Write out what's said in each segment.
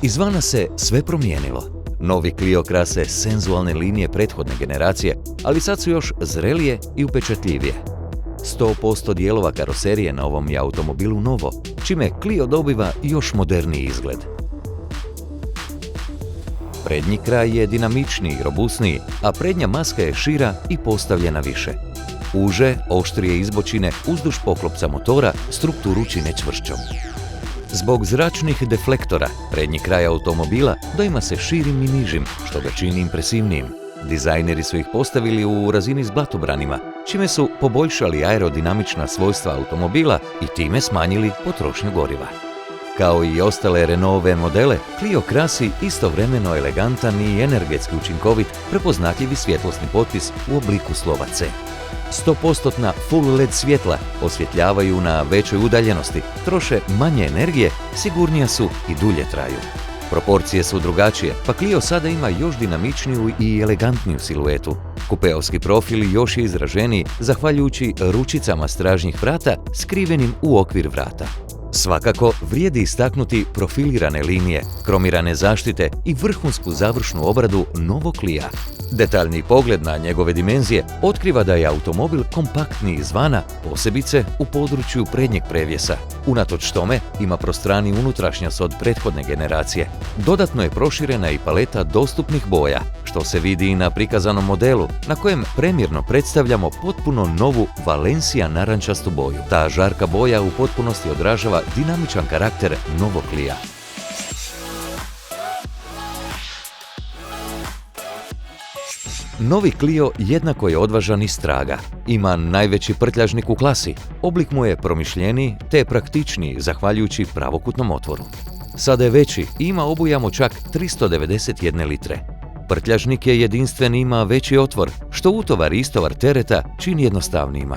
Izvana se sve promijenilo. Novi Clio krase senzualne linije prethodne generacije, ali sad su još zrelije i upečatljivije. 100% dijelova karoserije na ovom je automobilu novo, čime Clio dobiva još moderniji izgled. Prednji kraj je dinamičniji i robusniji, a prednja maska je šira i postavljena više. Uže, oštrije izbočine uzduž poklopca motora strukturu čine čvršćom. Zbog zračnih deflektora, prednji kraj automobila doima se širim i nižim, što ga čini impresivnijim. Dizajneri su ih postavili u razini s blatobranima, čime su poboljšali aerodinamična svojstva automobila i time smanjili potrošnju goriva. Kao i ostale Renaultove modele, Clio krasi istovremeno elegantan i energetski učinkovit, prepoznatljivi svjetlosni potpis u obliku slova C. 100% full LED svjetla osvjetljavaju na većoj udaljenosti, troše manje energije, sigurnija su i dulje traju. Proporcije su drugačije, pa Clio sada ima još dinamičniju i elegantniju siluetu. Kupeovski profil još je izraženiji zahvaljujući ručicama stražnjih vrata skrivenim u okvir vrata. Svakako vrijedi istaknuti profilirane linije, kromirane zaštite i vrhunsku završnu obradu novog Clio. Detaljni pogled na njegove dimenzije otkriva da je automobil kompaktniji izvana, posebice u području prednjeg prevjesa. Unatoč tome ima prostraniji unutrašnjost od prethodne generacije. Dodatno je proširena i paleta dostupnih boja, što se vidi i na prikazanom modelu, na kojem premjerno predstavljamo potpuno novu Valencia narančastu boju. Ta žarka boja u potpunosti odražava dinamičan karakter novog Clio. Novi Clio jednako je odvažan i straga. Ima najveći prtljažnik u klasi, oblik mu je promišljeniji te praktičniji zahvaljujući pravokutnom otvoru. Sada je veći i ima obujamo čak 391 litre. Prtljažnik je jedinstven i ima veći otvor, što utovar i istovar tereta čini jednostavnijima.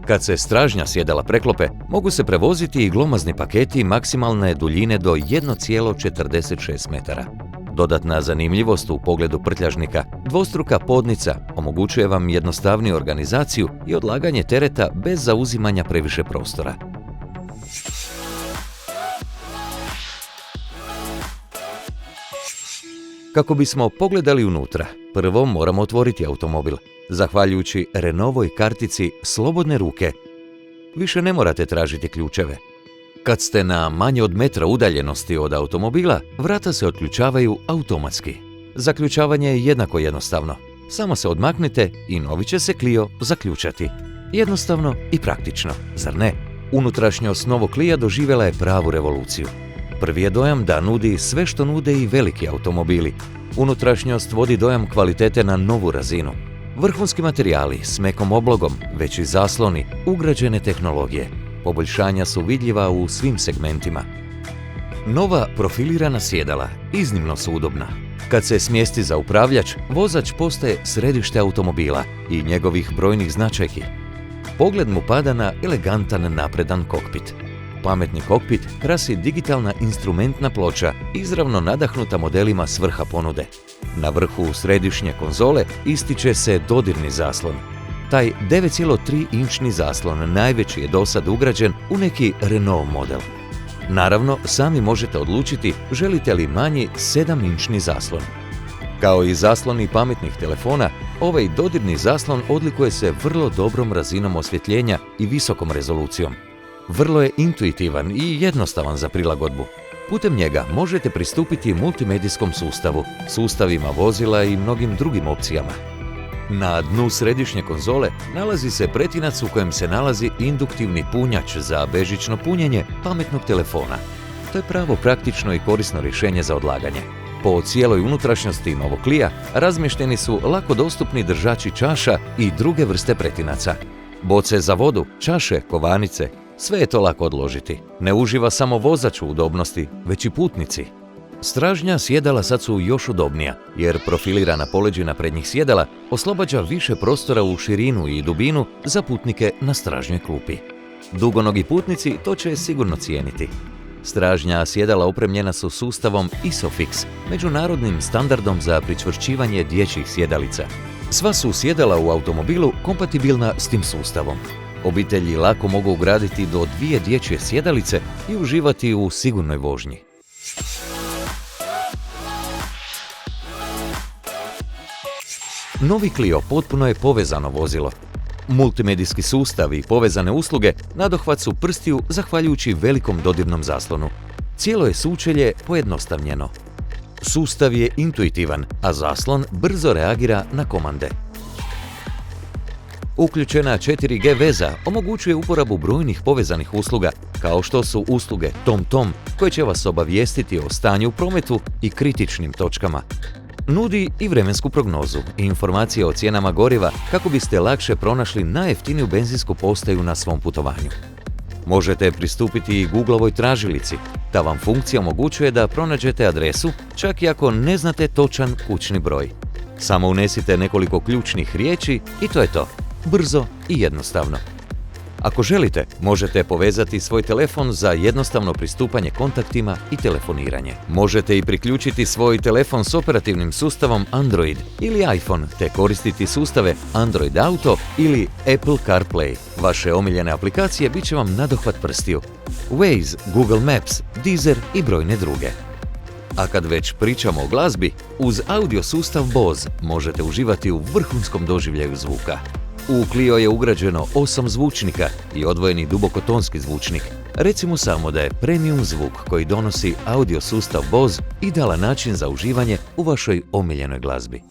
Kad se stražnja sjedala preklope, mogu se prevoziti i glomazni paketi maksimalne duljine do 1,46 metara. Dodatna zanimljivost u pogledu prtljažnika, dvostruka podnica omogućuje vam jednostavniju organizaciju i odlaganje tereta bez zauzimanja previše prostora. Kako bismo pogledali unutra, prvo moramo otvoriti automobil. Zahvaljujući Renaultovoj kartici slobodne ruke, više ne morate tražiti ključeve. Kad ste na manje od metra udaljenosti od automobila, vrata se otključavaju automatski. Zaključavanje je jednako jednostavno. Samo se odmaknite i novi će se Clio zaključati. Jednostavno i praktično, zar ne? Unutrašnjost novog Clio doživjela je pravu revoluciju. Prvi je dojam da nudi sve što nude i veliki automobili. Unutrašnjost vodi dojam kvalitete na novu razinu. Vrhunski materijali s mekom oblogom, veći zasloni, ugrađene tehnologije. Poboljšanja su vidljiva u svim segmentima. Nova profilirana sjedala iznimno su udobna. Kad se smjesti za upravljač, vozač postaje središte automobila i njegovih brojnih značajki. Pogled mu pada na elegantan napredan kokpit. Pametni kokpit krasi digitalna instrumentna ploča, izravno nadahnuta modelima s vrha ponude. Na vrhu središnje konzole ističe se dodirni zaslon. Taj 9,3-inčni zaslon najveći je dosad ugrađen u neki Renault model. Naravno, sami možete odlučiti želite li manji 7-inčni zaslon. Kao i zasloni pametnih telefona, ovaj dodirni zaslon odlikuje se vrlo dobrom razinom osvjetljenja i visokom rezolucijom. Vrlo je intuitivan i jednostavan za prilagodbu. Putem njega možete pristupiti multimedijskom sustavu, sustavima vozila i mnogim drugim opcijama. Na dnu središnje konzole nalazi se pretinac u kojem se nalazi induktivni punjač za bežično punjenje pametnog telefona. To je pravo praktično i korisno rješenje za odlaganje. Po cijeloj unutrašnjosti novog Clio razmješteni su lako dostupni držači čaša i druge vrste pretinaca. Boce za vodu, čaše, kovanice, sve je to lako odložiti. Ne uživa samo vozač u udobnosti, već i putnici. Stražnja sjedala sad su još udobnija, jer profilirana poleđina prednjih sjedala oslobađa više prostora u širinu i dubinu za putnike na stražnjoj klupi. Dugonogi putnici to će sigurno cijeniti. Stražnja sjedala opremljena su sustavom ISOFIX, međunarodnim standardom za pričvršćivanje dječjih sjedalica. Sva su sjedala u automobilu kompatibilna s tim sustavom. Obitelji lako mogu ugraditi do 2 dječje sjedalice i uživati u sigurnoj vožnji. Novi Clio potpuno je povezano vozilo. Multimedijski sustav i povezane usluge nadohvat su prstiju zahvaljujući velikom dodirnom zaslonu. Cijelo je sučelje pojednostavljeno. Sustav je intuitivan, a zaslon brzo reagira na komande. Uključena 4G veza omogućuje uporabu brojnih povezanih usluga, kao što su usluge TomTom, koje će vas obavijestiti o stanju u prometu i kritičnim točkama. Nudi i vremensku prognozu i informacije o cijenama goriva kako biste lakše pronašli najjeftiniju benzinsku postaju na svom putovanju. Možete pristupiti i Googlovoj tražilici. Ta vam funkcija omogućuje da pronađete adresu, čak i ako ne znate točan kućni broj. Samo unesite nekoliko ključnih riječi i to je to. Brzo i jednostavno. Ako želite, možete povezati svoj telefon za jednostavno pristupanje kontaktima i telefoniranje. Možete i priključiti svoj telefon s operativnim sustavom Android ili iPhone, te koristiti sustave Android Auto ili Apple CarPlay. Vaše omiljene aplikacije bit će vam nadohvat prstiju. Waze, Google Maps, Deezer i brojne druge. A kad već pričamo o glazbi, uz audio sustav Bose možete uživati u vrhunskom doživljaju zvuka. U Clio je ugrađeno 8 zvučnika i odvojeni dubokotonski zvučnik. Recimo samo da je premium zvuk koji donosi audio sustav Bose idealan način za uživanje u vašoj omiljenoj glazbi.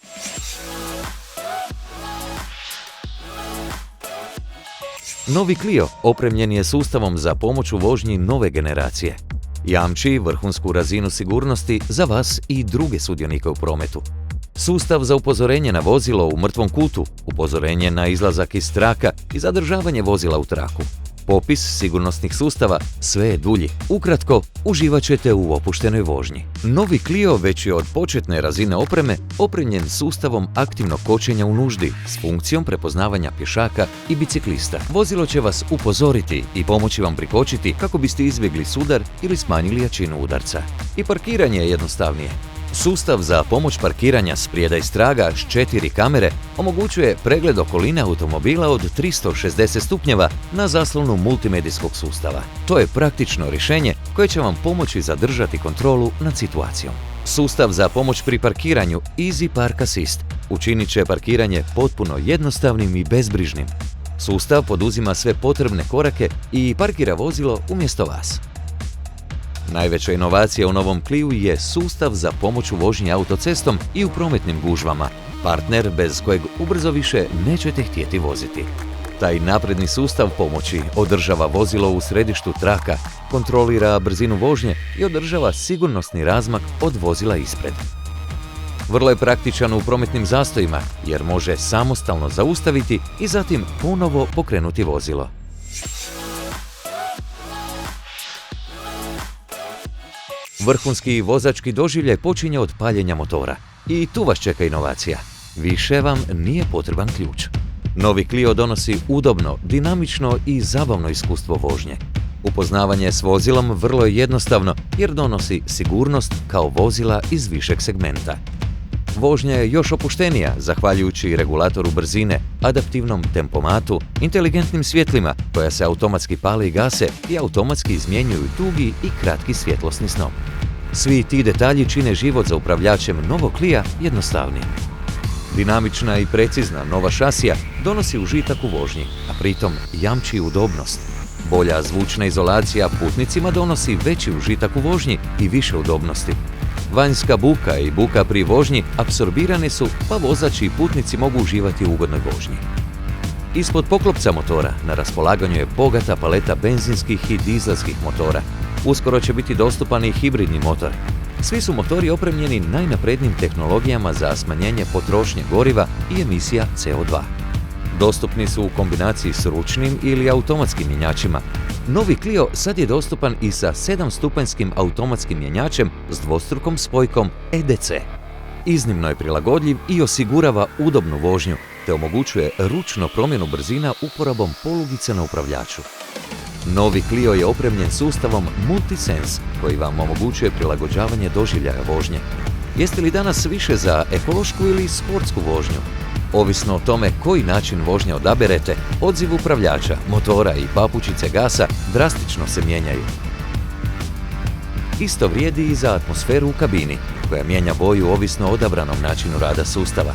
Novi Clio opremljen je sustavom za pomoć u vožnji nove generacije. Jamči vrhunsku razinu sigurnosti za vas i druge sudionike u prometu. Sustav za upozorenje na vozilo u mrtvom kutu, upozorenje na izlazak iz traka i zadržavanje vozila u traku. Popis sigurnosnih sustava sve je dulji. Ukratko, uživat ćete u opuštenoj vožnji. Novi Clio već je od početne razine opreme opremljen sustavom aktivnog kočenja u nuždi s funkcijom prepoznavanja pješaka i biciklista. Vozilo će vas upozoriti i pomoći vam prikočiti kako biste izbjegli sudar ili smanjili jačinu udarca. I parkiranje je jednostavnije. Sustav za pomoć parkiranja sprijeda i straga s 4 kamere omogućuje pregled okoline automobila od 360 stupnjeva na zaslonu multimedijskog sustava. To je praktično rješenje koje će vam pomoći zadržati kontrolu nad situacijom. Sustav za pomoć pri parkiranju Easy Park Assist učinit će parkiranje potpuno jednostavnim i bezbrižnim. Sustav poduzima sve potrebne korake i parkira vozilo umjesto vas. Najveća inovacija u novom Cliu je sustav za pomoć u vožnji autocestom i u prometnim gužvama, partner bez kojeg ubrzo više nećete htjeti voziti. Taj napredni sustav pomoći održava vozilo u središtu traka, kontrolira brzinu vožnje i održava sigurnosni razmak od vozila ispred. Vrlo je praktičan u prometnim zastojima jer može samostalno zaustaviti i zatim ponovo pokrenuti vozilo. Vrhunski vozački doživljaj počinje od paljenja motora. I tu vas čeka inovacija. Više vam nije potreban ključ. Novi Clio donosi udobno, dinamično i zabavno iskustvo vožnje. Upoznavanje s vozilom vrlo je jednostavno jer donosi sigurnost kao vozila iz višeg segmenta. Vožnja je još opuštenija zahvaljujući regulatoru brzine, adaptivnom tempomatu, inteligentnim svjetlima koja se automatski pale i gase i automatski izmjenjuju dugi i kratki svjetlosni snop. Svi ti detalji čine život za upravljačem novog Clia jednostavnijim. Dinamična i precizna nova šasija donosi užitak u vožnji, a pritom jamči udobnost. Bolja zvučna izolacija putnicima donosi veći užitak u vožnji i više udobnosti. Vanjska buka i buka pri vožnji apsorbirane su, pa vozač i putnici mogu uživati u ugodnoj vožnji. Ispod poklopca motora na raspolaganju je bogata paleta benzinskih i dizelskih motora. Uskoro će biti dostupan i hibridni motor. Svi su motori opremljeni najnaprednijim tehnologijama za smanjenje potrošnje goriva i emisija CO2. Dostupni su u kombinaciji s ručnim ili automatskim mjenjačima. Novi Clio sad je dostupan i sa 7-stupanjskim automatskim mjenjačem s dvostrukom spojkom EDC. Iznimno je prilagodljiv i osigurava udobnu vožnju, te omogućuje ručno promjenu brzina uporabom polugice na upravljaču. Novi Clio je opremljen sustavom MultiSense koji vam omogućuje prilagođavanje doživljaja vožnje. Jeste li danas više za ekološku ili sportsku vožnju? Ovisno o tome koji način vožnje odaberete, odziv upravljača, motora i papučice gasa drastično se mijenjaju. Isto vrijedi i za atmosferu u kabini, koja mijenja boju ovisno o odabranom načinu rada sustava.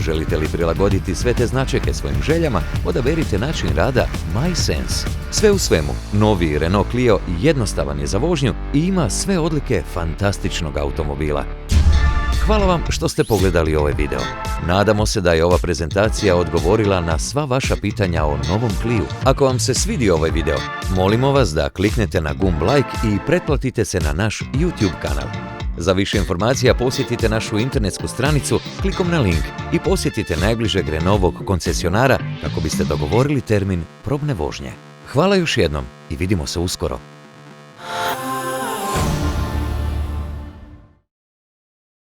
Želite li prilagoditi sve te značajke svojim željama, odaberite način rada MySense. Sve u svemu, novi Renault Clio jednostavan je za vožnju i ima sve odlike fantastičnog automobila. Hvala vam što ste pogledali ovaj video. Nadamo se da je ova prezentacija odgovorila na sva vaša pitanja o novom Cliu. Ako vam se svidio ovaj video, molimo vas da kliknete na gumb like i pretplatite se na naš YouTube kanal. Za više informacija posjetite našu internetsku stranicu klikom na link i posjetite najbližeg Renaultovog koncesionara kako biste dogovorili termin probne vožnje. Hvala još jednom i vidimo se uskoro.